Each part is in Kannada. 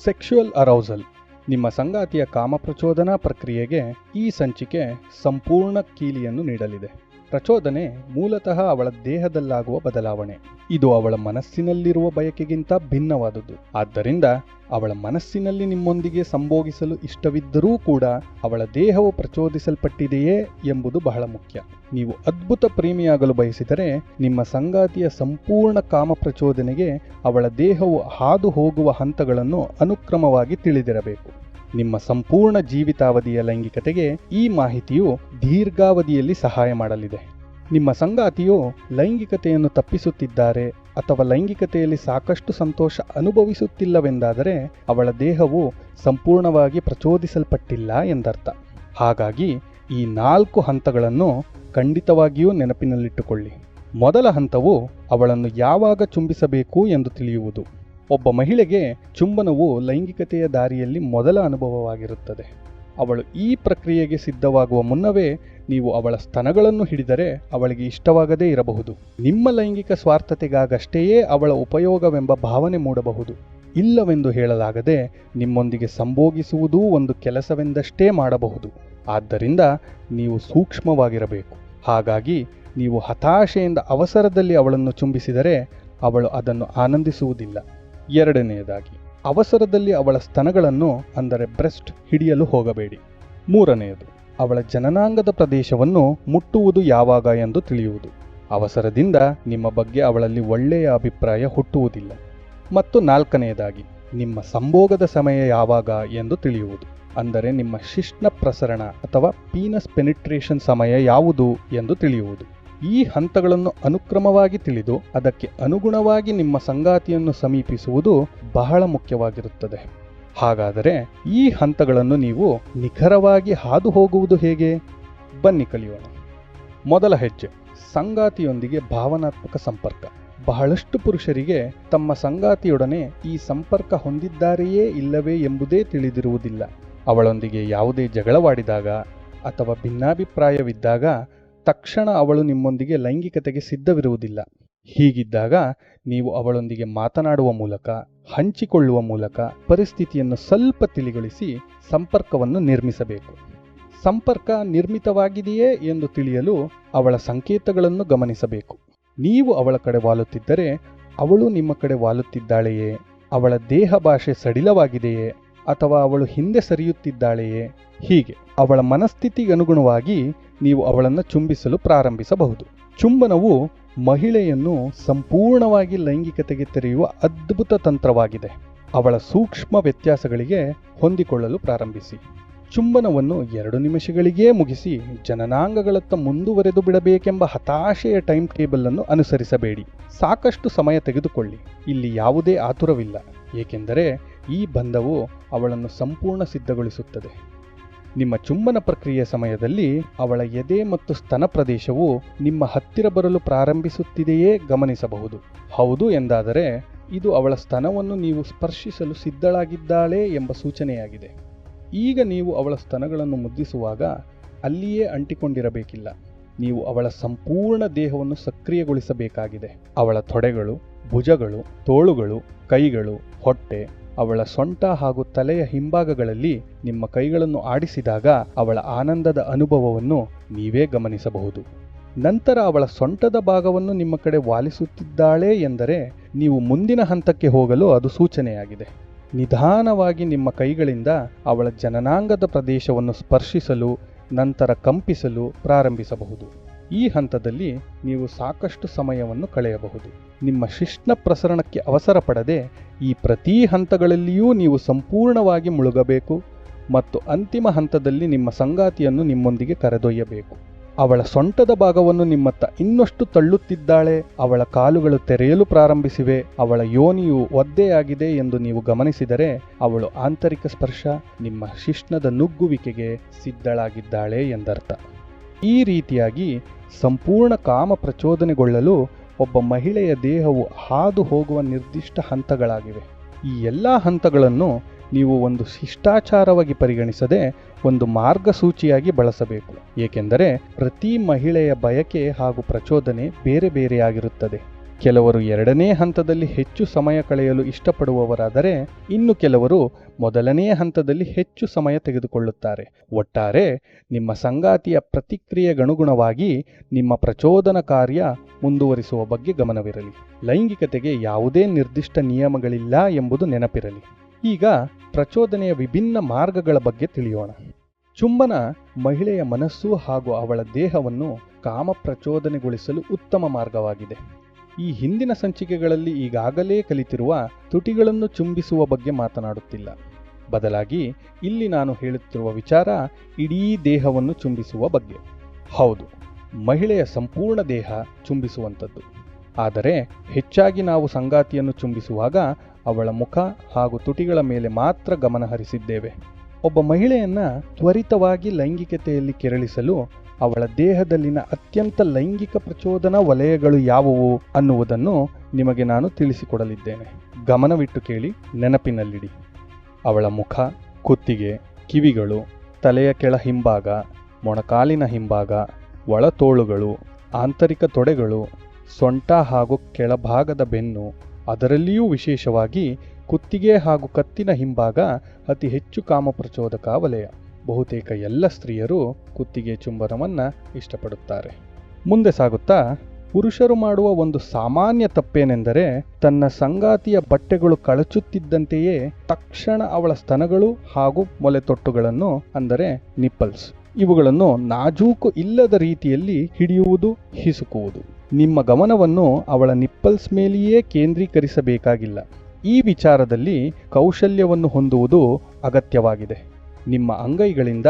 ಸೆಕ್ಷುವಲ್ ಅರೌಸಲ್. ನಿಮ್ಮ ಸಂಗಾತಿಯ ಕಾಮಪ್ರಚೋದನಾ ಪ್ರಕ್ರಿಯೆಗೆ ಈ ಸಂಚಿಕೆ ಸಂಪೂರ್ಣ ಕೀಲಿಯನ್ನು ನೀಡಲಿದೆ. ಪ್ರಚೋದನೆ ಮೂಲತಃ ಅವಳ ದೇಹದಲ್ಲಾಗುವ ಬದಲಾವಣೆ. ಇದು ಅವಳ ಮನಸ್ಸಿನಲ್ಲಿರುವ ಬಯಕೆಗಿಂತ ಭಿನ್ನವಾದುದು. ಆದ್ದರಿಂದ ಅವಳ ಮನಸ್ಸಿನಲ್ಲಿ ನಿಮ್ಮೊಂದಿಗೆ ಸಂಭೋಗಿಸಲು ಇಷ್ಟವಿದ್ದರೂ ಕೂಡ ಅವಳ ದೇಹವು ಪ್ರಚೋದಿಸಲ್ಪಟ್ಟಿದೆಯೇ ಎಂಬುದು ಬಹಳ ಮುಖ್ಯ. ನೀವು ಅದ್ಭುತ ಪ್ರೇಮಿಯಾಗಲು ಬಯಸಿದರೆ ನಿಮ್ಮ ಸಂಗಾತಿಯ ಸಂಪೂರ್ಣ ಕಾಮಪ್ರಚೋದನೆಗೆ ಅವಳ ದೇಹವು ಹಾದು ಹೋಗುವ ಹಂತಗಳನ್ನು ಅನುಕ್ರಮವಾಗಿ ತಿಳಿದಿರಬೇಕು. ನಿಮ್ಮ ಸಂಪೂರ್ಣ ಜೀವಿತಾವಧಿಯ ಲೈಂಗಿಕತೆಗೆ ಈ ಮಾಹಿತಿಯು ದೀರ್ಘಾವಧಿಯಲ್ಲಿ ಸಹಾಯ ಮಾಡಲಿದೆ. ನಿಮ್ಮ ಸಂಗಾತಿಯು ಲೈಂಗಿಕತೆಯನ್ನು ತಪ್ಪಿಸುತ್ತಿದ್ದಾರೆ ಅಥವಾ ಲೈಂಗಿಕತೆಯಲ್ಲಿ ಸಾಕಷ್ಟು ಸಂತೋಷ ಅನುಭವಿಸುತ್ತಿಲ್ಲವೆಂದಾದರೆ ಅವಳ ದೇಹವು ಸಂಪೂರ್ಣವಾಗಿ ಪ್ರಚೋದಿಸಲ್ಪಟ್ಟಿಲ್ಲ ಎಂದರ್ಥ. ಹಾಗಾಗಿ ಈ 4 ಹಂತಗಳನ್ನು ಖಂಡಿತವಾಗಿಯೂ ನೆನಪಿನಲ್ಲಿಟ್ಟುಕೊಳ್ಳಿ. ಮೊದಲ ಹಂತವು ಅವಳನ್ನು ಯಾವಾಗ ಚುಂಬಿಸಬೇಕು ಎಂದು ತಿಳಿಯುವುದು. ಒಬ್ಬ ಮಹಿಳೆಗೆ ಚುಂಬನವು ಲೈಂಗಿಕತೆಯ ದಾರಿಯಲ್ಲಿ ಮೊದಲ ಅನುಭವವಾಗಿರುತ್ತದೆ. ಅವಳು ಈ ಪ್ರಕ್ರಿಯೆಗೆ ಸಿದ್ಧವಾಗುವ ಮುನ್ನವೇ ನೀವು ಅವಳ ಸ್ತನಗಳನ್ನು ಹಿಡಿದರೆ ಅವಳಿಗೆ ಇಷ್ಟವಾಗದೇ ಇರಬಹುದು. ನಿಮ್ಮ ಲೈಂಗಿಕ ಸ್ವಾರ್ಥತೆಗಾಗಷ್ಟೆಯೇ ಅವಳ ಉಪಯೋಗವೆಂಬ ಭಾವನೆ ಮೂಡಬಹುದು. ಇಲ್ಲವೆಂದು ಹೇಳಲಾಗದೆ ನಿಮ್ಮೊಂದಿಗೆ ಸಂಭೋಗಿಸುವುದೂ ಒಂದು ಕೆಲಸವೆಂದಷ್ಟೇ ಮಾಡಬಹುದು. ಆದ್ದರಿಂದ ನೀವು ಸೂಕ್ಷ್ಮವಾಗಿರಬೇಕು. ಹಾಗಾಗಿ ನೀವು ಹತಾಶೆಯಿಂದ ಅವಸರದಲ್ಲಿ ಅವಳನ್ನು ಚುಂಬಿಸಿದರೆ ಅವಳು ಅದನ್ನು ಆನಂದಿಸುವುದಿಲ್ಲ. ಎರಡನೆಯದಾಗಿ, ಅವಸರದಲ್ಲಿ ಅವಳ ಸ್ತನಗಳನ್ನು ಅಂದರೆ ಬ್ರೆಸ್ಟ್ ಹಿಡಿಯಲು ಹೋಗಬೇಡಿ. ಮೂರನೆಯದು, ಅವಳ ಜನನಾಂಗದ ಪ್ರದೇಶವನ್ನು ಮುಟ್ಟುವುದು ಯಾವಾಗ ಎಂದು ತಿಳಿಯುವುದು. ಅವಸರದಿಂದ ನಿಮ್ಮ ಬಗ್ಗೆ ಅವಳಲ್ಲಿ ಒಳ್ಳೆಯ ಅಭಿಪ್ರಾಯ ಹುಟ್ಟುವುದಿಲ್ಲ. ಮತ್ತು ನಾಲ್ಕನೆಯದಾಗಿ, ನಿಮ್ಮ ಸಂಭೋಗದ ಸಮಯ ಯಾವಾಗ ಎಂದು ತಿಳಿಯುವುದು. ಅಂದರೆ ನಿಮ್ಮ ಶಿಶ್ನ ಪ್ರಸರಣ ಅಥವಾ ಪೀನಸ್ ಪೆನಿಟ್ರೇಷನ್ ಸಮಯ ಯಾವುದು ಎಂದು ತಿಳಿಯುವುದು. ಈ ಹಂತಗಳನ್ನು ಅನುಕ್ರಮವಾಗಿ ತಿಳಿದು ಅದಕ್ಕೆ ಅನುಗುಣವಾಗಿ ನಿಮ್ಮ ಸಂಗಾತಿಯನ್ನು ಸಮೀಪಿಸುವುದು ಬಹಳ ಮುಖ್ಯವಾಗಿರುತ್ತದೆ. ಹಾಗಾದರೆ ಈ ಹಂತಗಳನ್ನು ನೀವು ನಿಖರವಾಗಿ ಹಾದು ಹೋಗುವುದು ಹೇಗೆ? ಬನ್ನಿ ಕಲಿಯೋಣ. ಮೊದಲ ಹೆಜ್ಜೆ, ಸಂಗಾತಿಯೊಂದಿಗೆ ಭಾವನಾತ್ಮಕ ಸಂಪರ್ಕ. ಬಹಳಷ್ಟು ಪುರುಷರಿಗೆ ತಮ್ಮ ಸಂಗಾತಿಯೊಡನೆ ಈ ಸಂಪರ್ಕ ಹೊಂದಿದ್ದಾರೆಯೇ ಇಲ್ಲವೇ ಎಂಬುದೇ ತಿಳಿದಿರುವುದಿಲ್ಲ. ಅವಳೊಂದಿಗೆ ಯಾವುದೇ ಜಗಳವಾಡಿದಾಗ ಅಥವಾ ಭಿನ್ನಾಭಿಪ್ರಾಯವಿದ್ದಾಗ ತಕ್ಷಣ ಅವಳು ನಿಮ್ಮೊಂದಿಗೆ ಲೈಂಗಿಕತೆಗೆ ಸಿದ್ಧವಿರುವುದಿಲ್ಲ. ಹೀಗಿದ್ದಾಗ ನೀವು ಅವಳೊಂದಿಗೆ ಮಾತನಾಡುವ ಮೂಲಕ, ಹಂಚಿಕೊಳ್ಳುವ ಮೂಲಕ ಪರಿಸ್ಥಿತಿಯನ್ನು ಸ್ವಲ್ಪ ತಿಳಿಗೊಳಿಸಿ ಸಂಪರ್ಕವನ್ನು ನಿರ್ಮಿಸಬೇಕು. ಸಂಪರ್ಕ ನಿರ್ಮಿತವಾಗಿದೆಯೇ ಎಂದು ತಿಳಿಯಲು ಅವಳ ಸಂಕೇತಗಳನ್ನು ಗಮನಿಸಬೇಕು. ನೀವು ಅವಳ ಕಡೆ ವಾಲುತ್ತಿದ್ದರೆ ಅವಳು ನಿಮ್ಮ ಕಡೆ ವಾಲುತ್ತಿದ್ದಾಳೆಯೇ? ಅವಳ ದೇಹ ಭಾಷೆ ಸಡಿಲವಾಗಿದೆಯೇ ಅಥವಾ ಅವಳು ಹಿಂದೆ ಸರಿಯುತ್ತಿದ್ದಾಳೆಯೇ? ಹೀಗೆ ಅವಳ ಮನಸ್ಥಿತಿಗನುಗುಣವಾಗಿ ನೀವು ಅವಳನ್ನು ಚುಂಬಿಸಲು ಪ್ರಾರಂಭಿಸಬಹುದು. ಚುಂಬನವು ಮಹಿಳೆಯನ್ನು ಸಂಪೂರ್ಣವಾಗಿ ಲೈಂಗಿಕತೆಗೆ ತೆರೆಯುವ ಅದ್ಭುತ ತಂತ್ರವಾಗಿದೆ. ಅವಳ ಸೂಕ್ಷ್ಮ ವ್ಯತ್ಯಾಸಗಳಿಗೆ ಹೊಂದಿಕೊಳ್ಳಲು ಪ್ರಾರಂಭಿಸಿ. ಚುಂಬನವನ್ನು 2 ನಿಮಿಷಗಳಿಗೇ ಮುಗಿಸಿ ಜನನಾಂಗಗಳತ್ತ ಮುಂದುವರೆದು ಬಿಡಬೇಕೆಂಬ ಹತಾಶೆಯ ಟೈಮ್ ಟೇಬಲ್ ಅನ್ನು ಅನುಸರಿಸಬೇಡಿ. ಸಾಕಷ್ಟು ಸಮಯ ತೆಗೆದುಕೊಳ್ಳಿ. ಇಲ್ಲಿ ಯಾವುದೇ ಆತುರವಿಲ್ಲ, ಏಕೆಂದರೆ ಈ ಬಂಧವು ಅವಳನ್ನು ಸಂಪೂರ್ಣ ಸಿದ್ಧಗೊಳಿಸುತ್ತದೆ. ನಿಮ್ಮ ಚುಂಬನ ಪ್ರಕ್ರಿಯೆಯ ಸಮಯದಲ್ಲಿ ಅವಳ ಎದೆ ಮತ್ತು ಸ್ತನ ಪ್ರದೇಶವು ನಿಮ್ಮ ಹತ್ತಿರ ಬರಲು ಪ್ರಾರಂಭಿಸುತ್ತಿದೆಯೇ ಗಮನಿಸಬಹುದು. ಹೌದು ಎಂದಾದರೆ ಇದು ಅವಳ ಸ್ತನವನ್ನು ನೀವು ಸ್ಪರ್ಶಿಸಲು ಸಿದ್ಧಳಾಗಿದ್ದಾಳೆ ಎಂಬ ಸೂಚನೆಯಾಗಿದೆ. ಈಗ ನೀವು ಅವಳ ಸ್ತನಗಳನ್ನು ಮುದ್ದಿಸುವಾಗ ಅಲ್ಲಿಯೇ ಅಂಟಿಕೊಂಡಿರಬೇಕಿಲ್ಲ. ನೀವು ಅವಳ ಸಂಪೂರ್ಣ ದೇಹವನ್ನು ಸಕ್ರಿಯಗೊಳಿಸಬೇಕಾಗಿದೆ. ಅವಳ ತೊಡೆಗಳು, ಭುಜಗಳು, ತೋಳುಗಳು, ಕೈಗಳು, ಹೊಟ್ಟೆ, ಅವಳ ಸೊಂಟ ಹಾಗೂ ತಲೆಯ ಹಿಂಭಾಗಗಳಲ್ಲಿ ನಿಮ್ಮ ಕೈಗಳನ್ನು ಆಡಿಸಿದಾಗ ಅವಳ ಆನಂದದ ಅನುಭವವನ್ನು ನೀವೇ ಗಮನಿಸಬಹುದು. ನಂತರ ಅವಳ ಸೊಂಟದ ಭಾಗವನ್ನು ನಿಮ್ಮ ಕಡೆ ವಾಲಿಸುತ್ತಿದ್ದಾಳೆ ಎಂದರೆ ನೀವು ಮುಂದಿನ ಹಂತಕ್ಕೆ ಹೋಗಲು ಅದು ಸೂಚನೆಯಾಗಿದೆ. ನಿಧಾನವಾಗಿ ನಿಮ್ಮ ಕೈಗಳಿಂದ ಅವಳ ಜನನಾಂಗದ ಪ್ರದೇಶವನ್ನು ಸ್ಪರ್ಶಿಸಲು, ನಂತರ ಕಂಪಿಸಲು ಪ್ರಾರಂಭಿಸಬಹುದು. ಈ ಹಂತದಲ್ಲಿ ನೀವು ಸಾಕಷ್ಟು ಸಮಯವನ್ನು ಕಳೆಯಬಹುದು. ನಿಮ್ಮ ಶಿಶ್ನ ಪ್ರಸರಣಕ್ಕೆ ಅವಸರ ಪಡದೆ ಈ ಪ್ರತಿ ಹಂತಗಳಲ್ಲಿಯೂ ನೀವು ಸಂಪೂರ್ಣವಾಗಿ ಮುಳುಗಬೇಕು ಮತ್ತು ಅಂತಿಮ ಹಂತದಲ್ಲಿ ನಿಮ್ಮ ಸಂಗಾತಿಯನ್ನು ನಿಮ್ಮೊಂದಿಗೆ ಕರೆದೊಯ್ಯಬೇಕು. ಅವಳ ಸೊಂಟದ ಭಾಗವನ್ನು ನಿಮ್ಮತ್ತ ಇನ್ನಷ್ಟು ತಳ್ಳುತ್ತಿದ್ದಾಳೆ, ಅವಳ ಕಾಲುಗಳು ತೆರೆಯಲು ಪ್ರಾರಂಭಿಸಿವೆ, ಅವಳ ಯೋನಿಯು ಒದ್ದೆಯಾಗಿದೆ ಎಂದು ನೀವು ಗಮನಿಸಿದರೆ ಅವಳು ಆಂತರಿಕ ಸ್ಪರ್ಶ, ನಿಮ್ಮ ಶಿಶ್ನದ ನುಗ್ಗುವಿಕೆಗೆ ಸಿದ್ಧಳಾಗಿದ್ದಾಳೆ ಎಂದರ್ಥ. ಈ ರೀತಿಯಾಗಿ ಸಂಪೂರ್ಣ ಕಾಮ ಪ್ರಚೋದನೆಗೊಳ್ಳಲು ಒಬ್ಬ ಮಹಿಳೆಯ ದೇಹವು ಹಾದು ಹೋಗುವ ನಿರ್ದಿಷ್ಟ ಹಂತಗಳಾಗಿವೆ. ಈ ಎಲ್ಲ ಹಂತಗಳನ್ನು ನೀವು ಒಂದು ಶಿಷ್ಟಾಚಾರವಾಗಿ ಪರಿಗಣಿಸದೆ ಒಂದು ಮಾರ್ಗಸೂಚಿಯಾಗಿ ಬಳಸಬೇಕು. ಏಕೆಂದರೆ ಪ್ರತಿ ಮಹಿಳೆಯ ಬಯಕೆ ಹಾಗೂ ಪ್ರಚೋದನೆ ಬೇರೆ ಬೇರೆಯಾಗಿರುತ್ತದೆ. ಕೆಲವರು ಎರಡನೇ ಹಂತದಲ್ಲಿ ಹೆಚ್ಚು ಸಮಯ ಕಳೆಯಲು ಇಷ್ಟಪಡುವವರಾದರೆ ಇನ್ನು ಕೆಲವರು ಮೊದಲನೇ ಹಂತದಲ್ಲಿ ಹೆಚ್ಚು ಸಮಯ ತೆಗೆದುಕೊಳ್ಳುತ್ತಾರೆ. ಒಟ್ಟಾರೆ ನಿಮ್ಮ ಸಂಗಾತಿಯ ಪ್ರತಿಕ್ರಿಯೆಗನುಗುಣವಾಗಿ ನಿಮ್ಮ ಪ್ರಚೋದನ ಕಾರ್ಯ ಮುಂದುವರಿಸುವ ಬಗ್ಗೆ ಗಮನವಿರಲಿ. ಲೈಂಗಿಕತೆಗೆ ಯಾವುದೇ ನಿರ್ದಿಷ್ಟ ನಿಯಮಗಳಿಲ್ಲ ಎಂಬುದು ನೆನಪಿರಲಿ. ಈಗ ಪ್ರಚೋದನೆಯ ವಿಭಿನ್ನ ಮಾರ್ಗಗಳ ಬಗ್ಗೆ ತಿಳಿಯೋಣ. ಚುಂಬನ ಮಹಿಳೆಯ ಮನಸ್ಸು ಹಾಗೂ ಅವಳ ದೇಹವನ್ನು ಕಾಮ ಪ್ರಚೋದನೆಗೊಳಿಸಲು ಉತ್ತಮ ಮಾರ್ಗವಾಗಿದೆ. ಈ ಹಿಂದಿನ ಸಂಚಿಕೆಗಳಲ್ಲಿ ಈಗಾಗಲೇ ಕಲಿತಿರುವ ತುಟಿಗಳನ್ನು ಚುಂಬಿಸುವ ಬಗ್ಗೆ ಮಾತನಾಡುತ್ತಿಲ್ಲ. ಬದಲಾಗಿ ಇಲ್ಲಿ ನಾನು ಹೇಳುತ್ತಿರುವ ವಿಚಾರ ಇಡೀ ದೇಹವನ್ನು ಚುಂಬಿಸುವ ಬಗ್ಗೆ. ಹೌದು, ಮಹಿಳೆಯ ಸಂಪೂರ್ಣ ದೇಹ ಚುಂಬಿಸುವಂಥದ್ದು. ಆದರೆ ಹೆಚ್ಚಾಗಿ ನಾವು ಸಂಗಾತಿಯನ್ನು ಚುಂಬಿಸುವಾಗ ಅವಳ ಮುಖ ಹಾಗೂ ತುಟಿಗಳ ಮೇಲೆ ಮಾತ್ರ ಗಮನ ಹರಿಸಿದ್ದೇವೆ. ಒಬ್ಬ ಮಹಿಳೆಯನ್ನ ತ್ವರಿತವಾಗಿ ಲೈಂಗಿಕತೆಯಲ್ಲಿ ಕೆರಳಿಸಲು ಅವಳ ದೇಹದಲ್ಲಿನ ಅತ್ಯಂತ ಲೈಂಗಿಕ ಪ್ರಚೋದನಾ ವಲಯಗಳು ಯಾವುವು ಅನ್ನುವುದನ್ನು ನಿಮಗೆ ನಾನು ತಿಳಿಸಿಕೊಡಲಿದ್ದೇನೆ. ಗಮನವಿಟ್ಟು ಕೇಳಿ, ನೆನಪಿನಲ್ಲಿಡಿ. ಅವಳ ಮುಖ, ಕುತ್ತಿಗೆ, ಕಿವಿಗಳು, ತಲೆಯ ಕೆಳ ಹಿಂಭಾಗ, ಮೊಣಕಾಲಿನ ಹಿಂಭಾಗ, ಒಳತೋಳುಗಳು, ಆಂತರಿಕ ತೊಡೆಗಳು, ಸೊಂಟ ಹಾಗೂ ಕೆಳಭಾಗದ ಬೆನ್ನು, ಅದರಲ್ಲಿಯೂ ವಿಶೇಷವಾಗಿ ಕುತ್ತಿಗೆ ಹಾಗೂ ಕತ್ತಿನ ಹಿಂಭಾಗ ಅತಿ ಹೆಚ್ಚು ಕಾಮಪ್ರಚೋದಕ ವಲಯ. ಬಹುತೇಕ ಎಲ್ಲ ಸ್ತ್ರೀಯರು ಕುತ್ತಿಗೆ ಚುಂಬನವನ್ನು ಇಷ್ಟಪಡುತ್ತಾರೆ. ಮುಂದೆ ಸಾಗುತ್ತಾ, ಪುರುಷರು ಮಾಡುವ ಒಂದು ಸಾಮಾನ್ಯ ತಪ್ಪೇನೆಂದರೆ ತನ್ನ ಸಂಗಾತಿಯ ಬಟ್ಟೆಗಳು ಕಳಚುತ್ತಿದ್ದಂತೆಯೇ ತಕ್ಷಣ ಅವಳ ಸ್ತನಗಳು ಹಾಗೂ ಮೊಲೆತೊಟ್ಟುಗಳನ್ನು, ಅಂದರೆ ನಿಪ್ಪಲ್ಸ್, ಇವುಗಳನ್ನು ನಾಜೂಕು ಇಲ್ಲದ ರೀತಿಯಲ್ಲಿ ಹಿಡಿಯುವುದು, ಹಿಸುಕುವುದು. ನಿಮ್ಮ ಗಮನವನ್ನು ಅವಳ ನಿಪ್ಪಲ್ಸ್ ಮೇಲೆಯೇ ಕೇಂದ್ರೀಕರಿಸಬೇಕಾಗಿಲ್ಲ. ಈ ವಿಚಾರದಲ್ಲಿ ಕೌಶಲ್ಯವನ್ನು ಹೊಂದುವುದು ಅಗತ್ಯವಾಗಿದೆ. ನಿಮ್ಮ ಅಂಗೈಗಳಿಂದ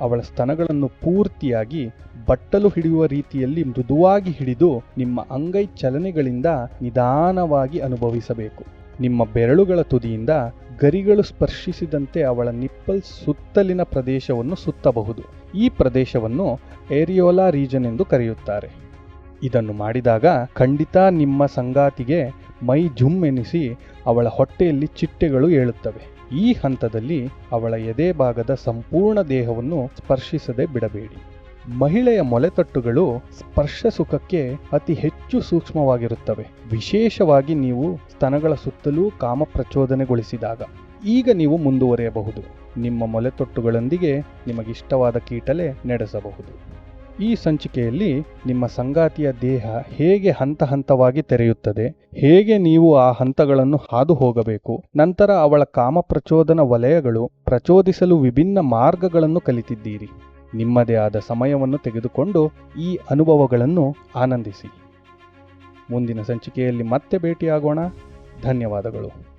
ಅವಳ ಸ್ತನಗಳನ್ನು ಪೂರ್ತಿಯಾಗಿ ಬಟ್ಟಲು ಹಿಡಿಯುವ ರೀತಿಯಲ್ಲಿ ಮೃದುವಾಗಿ ಹಿಡಿದು ನಿಮ್ಮ ಅಂಗೈ ಚಲನೆಗಳಿಂದ ನಿಧಾನವಾಗಿ ಅನುಭವಿಸಬೇಕು. ನಿಮ್ಮ ಬೆರಳುಗಳ ತುದಿಯಿಂದ ಗರಿಗಳು ಸ್ಪರ್ಶಿಸಿದಂತೆ ಅವಳ ನಿಪ್ಪಲ್ಸ್ ಸುತ್ತಲಿನ ಪ್ರದೇಶವನ್ನು ಸುತ್ತಬಹುದು. ಈ ಪ್ರದೇಶವನ್ನು ಏರಿಯೋಲಾ ರೀಜನ್ ಎಂದು ಕರೆಯುತ್ತಾರೆ. ಇದನ್ನು ಮಾಡಿದಾಗ ಖಂಡಿತ ನಿಮ್ಮ ಸಂಗಾತಿಗೆ ಮೈ ಜುಮ್ ಎನಿಸಿ ಅವಳ ಹೊಟ್ಟೆಯಲ್ಲಿ ಚಿಟ್ಟೆಗಳು ಏಳುತ್ತವೆ. ಈ ಹಂತದಲ್ಲಿ ಅವಳ ಎದೆ ಭಾಗದ ಸಂಪೂರ್ಣ ದೇಹವನ್ನು ಸ್ಪರ್ಶಿಸದೆ ಬಿಡಬೇಡಿ. ಮಹಿಳೆಯ ಮೊಲೆತಟ್ಟುಗಳು ಸ್ಪರ್ಶ ಸುಖಕ್ಕೆ ಅತಿ ಹೆಚ್ಚು ಸೂಕ್ಷ್ಮವಾಗಿರುತ್ತವೆ, ವಿಶೇಷವಾಗಿ ನೀವು ಸ್ತನಗಳ ಸುತ್ತಲೂ ಕಾಮ ಪ್ರಚೋದನೆಗೊಳಿಸಿದಾಗ. ಈಗ ನೀವು ಮುಂದುವರಿಯಬಹುದು. ನಿಮ್ಮ ಮೊಲೆತೊಟ್ಟುಗಳೊಂದಿಗೆ ನಿಮಗಿಷ್ಟವಾದ ಕೀಟಲೆ ನಡೆಸಬಹುದು. ಈ ಸಂಚಿಕೆಯಲ್ಲಿ ನಿಮ್ಮ ಸಂಗಾತಿಯ ದೇಹ ಹೇಗೆ ಹಂತ ಹಂತವಾಗಿ ತೆರೆಯುತ್ತದೆ, ಹೇಗೆ ನೀವು ಆ ಹಂತಗಳನ್ನು ಹಾದು ಹೋಗಬೇಕು, ನಂತರ ಅವಳ ಕಾಮ ಪ್ರಚೋದನ ವಲಯಗಳು ಪ್ರಚೋದಿಸಲು ವಿಭಿನ್ನ ಮಾರ್ಗಗಳನ್ನು ಕಲಿತಿದ್ದೀರಿ. ನಿಮ್ಮದೇ ಆದ ಸಮಯವನ್ನು ತೆಗೆದುಕೊಂಡು ಈ ಅನುಭವಗಳನ್ನು ಆನಂದಿಸಿ. ಮುಂದಿನ ಸಂಚಿಕೆಯಲ್ಲಿ ಮತ್ತೆ ಭೇಟಿಯಾಗೋಣ. ಧನ್ಯವಾದಗಳು.